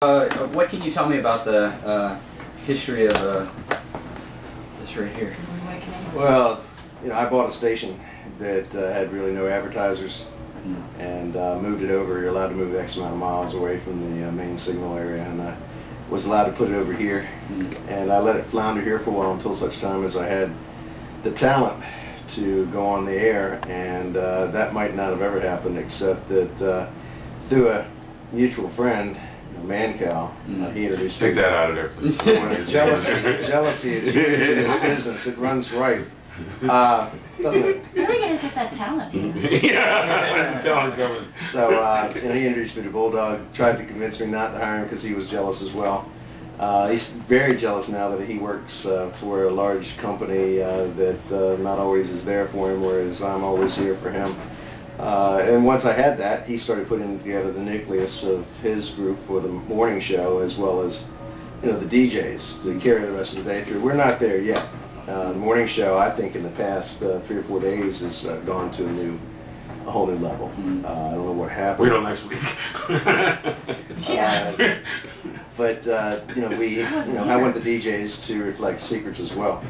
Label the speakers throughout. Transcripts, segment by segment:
Speaker 1: What can you tell me about the history of this right here?
Speaker 2: Well, I bought a station that had really no advertisers, and moved it over. You're allowed to move X amount of miles away from the main signal area, and I was allowed to put it over here. And I let it flounder here for a while until such time as I had the talent to go on the air, and that might not have ever happened except that through a mutual friend, Mancow, he introduced me.
Speaker 3: Take that out of there, please.
Speaker 2: Jealousy is huge in this business. It runs rife. Doesn't it?
Speaker 4: Where are we going to get that talent?
Speaker 3: Yeah, the talent coming.
Speaker 2: So, he introduced me to Bulldog, tried to convince me not to hire him because he was jealous as well. He's very jealous now that he works for a large company that not always is there for him, whereas I'm always here for him. And once I had that, he started putting together the nucleus of his group for the morning show, as well as, the DJs to carry the rest of the day through. We're not there yet. The morning show, I think, in the past 3 or 4 days has gone to a whole new level. I don't know what happened.
Speaker 3: Wait till next week.
Speaker 2: But I want the DJs to reflect secrets as well.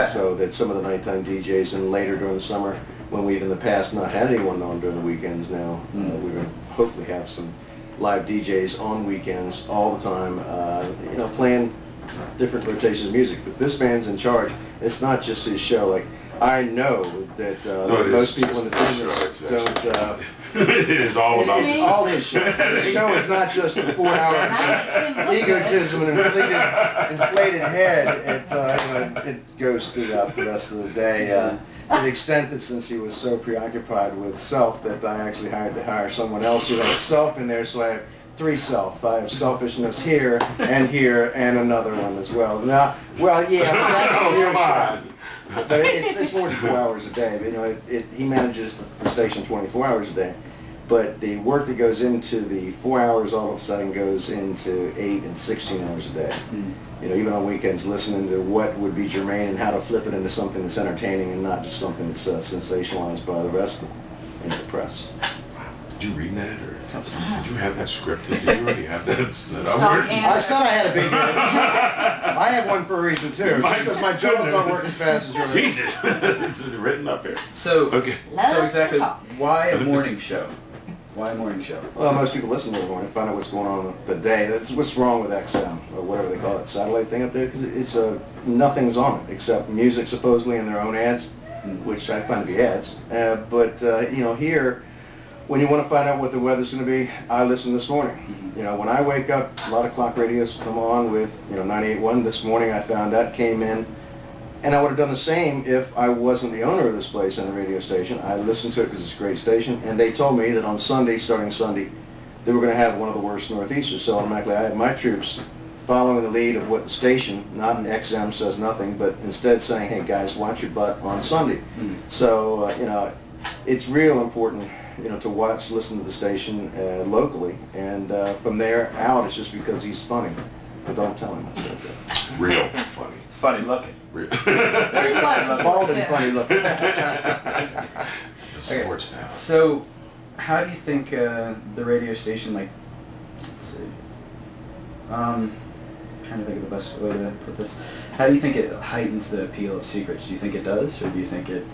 Speaker 2: So that some of the nighttime DJs, and later during the summer, when we've in the past not had anyone on during the weekends, now we're going to hopefully have some live DJs on weekends all the time, playing different rotations of music. But this band's in charge. It's not just his show. Like, I know that most people in the business don't.
Speaker 3: It is all about
Speaker 2: it's all his show. The show is not just the 4 hours egotism and inflated head. It goes throughout the rest of the day. To the extent that since he was so preoccupied with self that I actually had to hire someone else who had self in there, so I have 3 self. I have selfishness here, and another one as well. Now, well, yeah, but that's all your show. But it's more than 4 hours a day. He manages the station 24 hours a day. But the work that goes into the 4 hours all of a sudden goes into 8 and 16 hours a day. Even on weekends, listening to what would be germane and how to flip it into something that's entertaining and not just something that's sensationalized by the rest of the press.
Speaker 3: Did you read that, or did you have that scripted? Did you already have that set up?
Speaker 2: I said I had a big head. I have one for a reason too. Just because my jaws don't work as fast as yours.
Speaker 3: Jesus, it's written up here.
Speaker 1: So exactly, why a morning show? Why a morning show?
Speaker 2: Well, most people listen to the morning, find out what's going on the day. That's what's wrong with XM, or whatever they call it, satellite thing up there, because it's nothing's on it except music supposedly and their own ads, which I find to be ads. Here, when you want to find out what the weather's going to be, I listen this morning. When I wake up, a lot of clock radios come on with 98.1. This morning I found out, came in, and I would have done the same if I wasn't the owner of this place and the radio station. I listened to it because it's a great station, and they told me that on Sunday, starting Sunday, they were going to have one of the worst northeasters. So automatically I had my troops following the lead of what the station, not an XM, says nothing, but instead saying, hey guys, watch your butt on Sunday. So, it's real important, to listen to the station locally, and from there out, it's just because he's funny. But don't tell him I said that.
Speaker 3: Real funny.
Speaker 1: It's funny looking.
Speaker 4: There's lots of
Speaker 2: Bald and funny looking.
Speaker 3: Sports now.
Speaker 1: So, how do you think the radio station, let's see, trying to think of the best way to put this. How do you think it heightens the appeal of secrets? Do you think it does, or do you think it?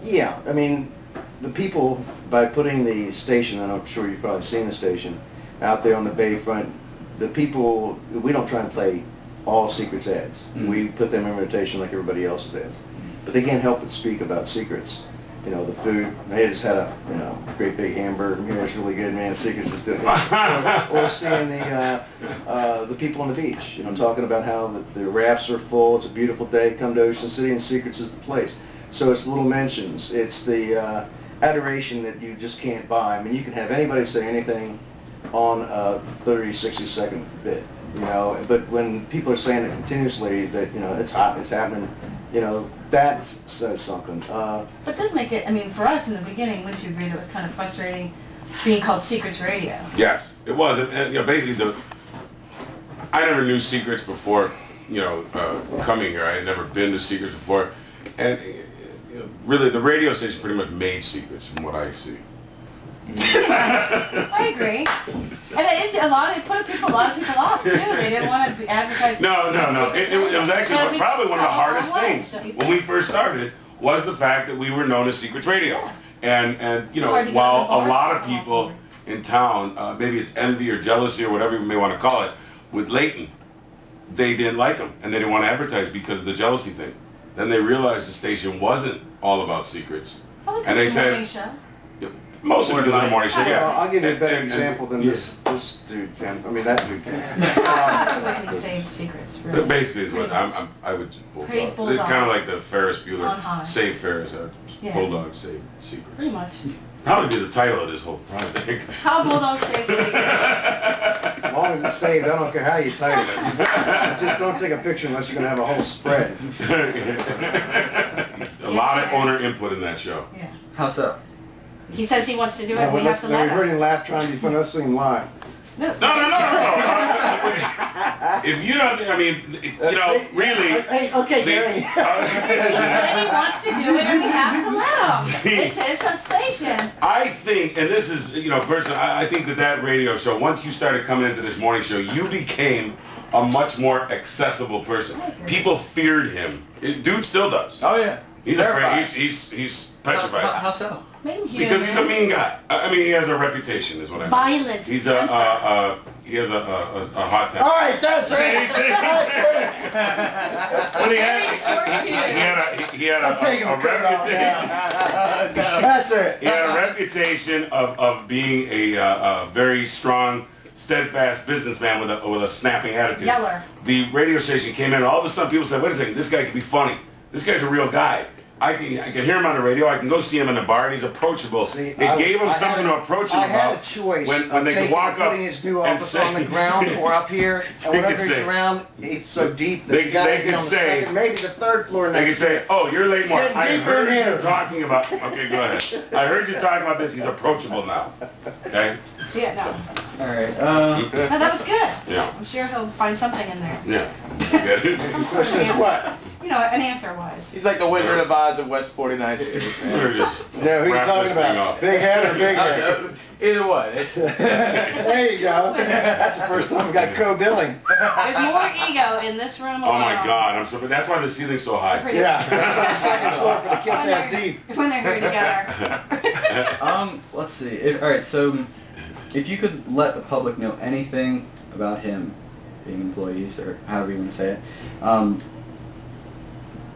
Speaker 2: Yeah, the people, by putting the station, and I'm sure you've probably seen the station, out there on the bayfront, the people, we don't try and play all secrets ads. We put them in rotation like everybody else's ads. But they can't help but speak about secrets. The food, they just had a great big hamburger here, it's really good, man, secrets is doing or seeing the people on the beach, talking about how the rafts are full, it's a beautiful day, come to Ocean City, and secrets is the place. So it's little mentions, it's the adoration that you just can't buy. You can have anybody say anything on a 30, 60-second bit, but when people are saying it continuously that, it's hot, it's happening, that says something.
Speaker 4: But does make it, for us in the beginning, wouldn't you agree that it was kind of frustrating being called Secrets Radio?
Speaker 3: Yes, it was. And basically, I never knew Secrets before, coming here. I had never been to Secrets before. And really, the radio station pretty much made Secrets from what I see.
Speaker 4: I agree. And it put a lot of people off too. They didn't want to advertise.
Speaker 3: No. It was actually probably one of the hardest things when we first started was the fact that we were known as Secrets Radio.
Speaker 4: Yeah.
Speaker 3: And you know, while a lot of people in town, maybe it's envy or jealousy or whatever you may want to call it, with Leighton, they didn't like him and they didn't want to advertise because of the jealousy thing. Then they realized the station wasn't all about secrets.
Speaker 4: Probably
Speaker 3: And they
Speaker 4: because of the
Speaker 3: said,
Speaker 4: morning show.
Speaker 3: mostly because of the morning show, yeah.
Speaker 2: Well, I'll give you a better example than this dude can. I mean, that dude can.
Speaker 4: Everybody saved secrets, really.
Speaker 3: Basically is what I would
Speaker 4: Praise
Speaker 3: Bulldog.
Speaker 4: Bulldog.
Speaker 3: It's kind of like the Ferris
Speaker 4: On
Speaker 3: Bueller,
Speaker 4: high.
Speaker 3: Save Ferris,
Speaker 4: Yeah.
Speaker 3: Bulldog Save Secrets.
Speaker 4: Pretty much.
Speaker 3: Probably be the title of this whole project.
Speaker 4: How Bulldog saved secrets.
Speaker 2: As long as it's saved, I don't care how you title it. Just don't take a picture unless you're going to have a whole spread.
Speaker 3: A lot of owner input in that show.
Speaker 4: Yeah.
Speaker 1: How so?
Speaker 4: He says he wants to do it.
Speaker 2: Yeah,
Speaker 4: We have to
Speaker 2: we
Speaker 4: let
Speaker 2: heard
Speaker 4: him.
Speaker 2: him laugh trying to be funny. Let's see him live.
Speaker 4: No.
Speaker 3: If you don't, I mean, you know, really.
Speaker 2: Hey, okay, Gary.
Speaker 4: He said he wants to do it and we have to let him. It's his station.
Speaker 3: I think, and this is, you know, personally, I think that radio show, once you started coming into this morning show, you became a much more accessible person. People feared him. Dude still does.
Speaker 1: Oh yeah.
Speaker 3: He's afraid. He's petrified.
Speaker 1: How so?
Speaker 3: Because he's a mean guy. I mean, he has a reputation, is what I mean.
Speaker 4: Violent.
Speaker 3: He's he has a hot temper.
Speaker 2: All right, that's it.
Speaker 3: But he had a reputation.
Speaker 2: That's it.
Speaker 3: He had a reputation of being a very strong, steadfast businessman with a snapping attitude.
Speaker 4: Yeller.
Speaker 3: The radio station came in, and all of a sudden people said, "Wait a second, this guy could be funny. This guy's a real guy. I can hear him on the radio. I can go see him in the bar, and he's approachable."
Speaker 2: See,
Speaker 3: it gave him something to approach him
Speaker 2: I
Speaker 3: about.
Speaker 2: had a choice
Speaker 3: when they could walk up
Speaker 2: putting his new
Speaker 3: and
Speaker 2: office
Speaker 3: say,
Speaker 2: on the ground or up here, and
Speaker 3: They
Speaker 2: whenever
Speaker 3: could
Speaker 2: he's
Speaker 3: say-
Speaker 2: around, it's so deep that
Speaker 3: They-
Speaker 2: you gotta
Speaker 3: they
Speaker 2: be
Speaker 3: could
Speaker 2: on the
Speaker 3: say-
Speaker 2: second, maybe the third floor
Speaker 3: They
Speaker 2: next
Speaker 3: could say, "Oh, you're late, Mark.
Speaker 2: getting
Speaker 3: I
Speaker 2: deeper
Speaker 3: heard
Speaker 2: in
Speaker 3: you
Speaker 2: here."
Speaker 3: talking about." Okay, go ahead. I heard you talking about this. He's approachable now. Okay.
Speaker 4: Yeah, no.
Speaker 1: All right.
Speaker 4: No, that was good.
Speaker 3: Yeah.
Speaker 4: I'm sure he'll find something in there.
Speaker 3: Yeah.
Speaker 4: Some sort of
Speaker 2: Question is
Speaker 4: answer.
Speaker 2: what?
Speaker 4: You know, an answer wise.
Speaker 5: He's like the Wizard of Oz of West 49th Street.
Speaker 3: We're just
Speaker 2: No, who you
Speaker 3: wrap
Speaker 2: talking
Speaker 3: this thing
Speaker 2: about?
Speaker 3: up.
Speaker 2: Big head or big head?
Speaker 5: Either one.
Speaker 2: There you go. That's the first time we got co-billing.
Speaker 4: There's more ego in this room
Speaker 3: Oh
Speaker 4: alone.
Speaker 3: my God! I'm so. That's why the ceiling's so high.
Speaker 4: Pretty-
Speaker 2: Yeah, that's on the second floor for the kiss ass deep.
Speaker 4: When they're here together.
Speaker 1: Let's see. All right. So, if you could let the public know anything about him, being employees or however you want to say it,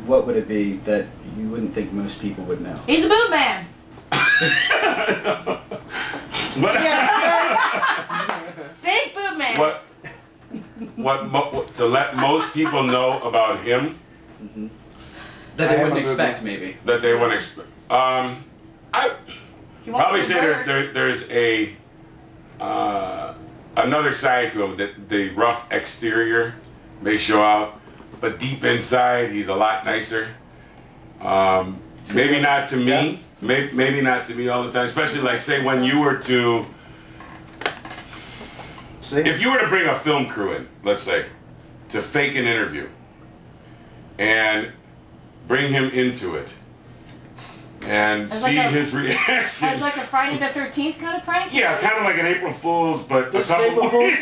Speaker 1: what would it be that you wouldn't think most people would know?
Speaker 4: He's a boot man.
Speaker 3: But
Speaker 4: Big boot man.
Speaker 3: what to let most people know about him
Speaker 1: That
Speaker 2: I
Speaker 1: they
Speaker 2: am
Speaker 1: wouldn't
Speaker 2: a
Speaker 1: expect, maybe.
Speaker 3: that they wouldn't expect. I
Speaker 4: You want
Speaker 3: probably
Speaker 4: those
Speaker 3: say
Speaker 4: birds?
Speaker 3: there's a another side to him that the rough exterior may show out, but deep inside he's a lot nicer. Maybe not to me. Maybe not to me all the time. Especially like say when you were to,
Speaker 2: See?
Speaker 3: if you were to bring a film crew in, let's say, to fake an interview, and bring him into it, and
Speaker 4: As
Speaker 3: see
Speaker 4: like a-
Speaker 3: his reaction.
Speaker 4: As like a Friday the 13th kind of prank?
Speaker 3: Yeah, kind of like an April Fool's, but
Speaker 2: This
Speaker 3: a couple
Speaker 2: April Fool's?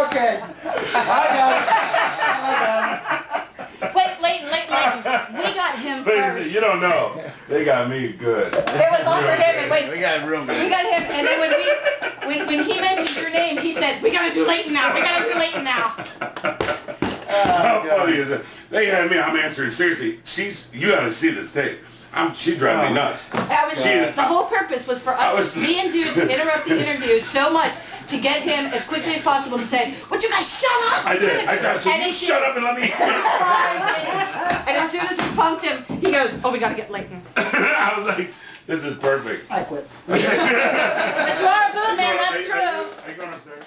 Speaker 2: Okay. I got it.
Speaker 4: Wait, Leighton. We got him
Speaker 3: Ladies,
Speaker 4: first.
Speaker 3: you don't know. They got me good.
Speaker 4: It was all for him, and wait,
Speaker 5: We got room.
Speaker 4: we got him, and then when he mentioned your name, he said, "We gotta do Leighton now. We gotta do Leighton now."
Speaker 3: How funny is it? They had me. I'm answering seriously. You gotta see this tape. She's driving me nuts.
Speaker 4: That was the whole purpose was for us, me and dude, to interrupt the interview so much to get him as quickly as possible to say, "Would you guys shut up?"
Speaker 3: I did. I thought, so
Speaker 4: And
Speaker 3: you
Speaker 4: he
Speaker 3: shut up and let me.
Speaker 4: And as soon as we punked him, he goes, "Oh, we gotta get Leighton."
Speaker 3: I was like, this is perfect.
Speaker 2: I quit.
Speaker 4: But you are a boot man, that's true.
Speaker 3: Are you going upstairs?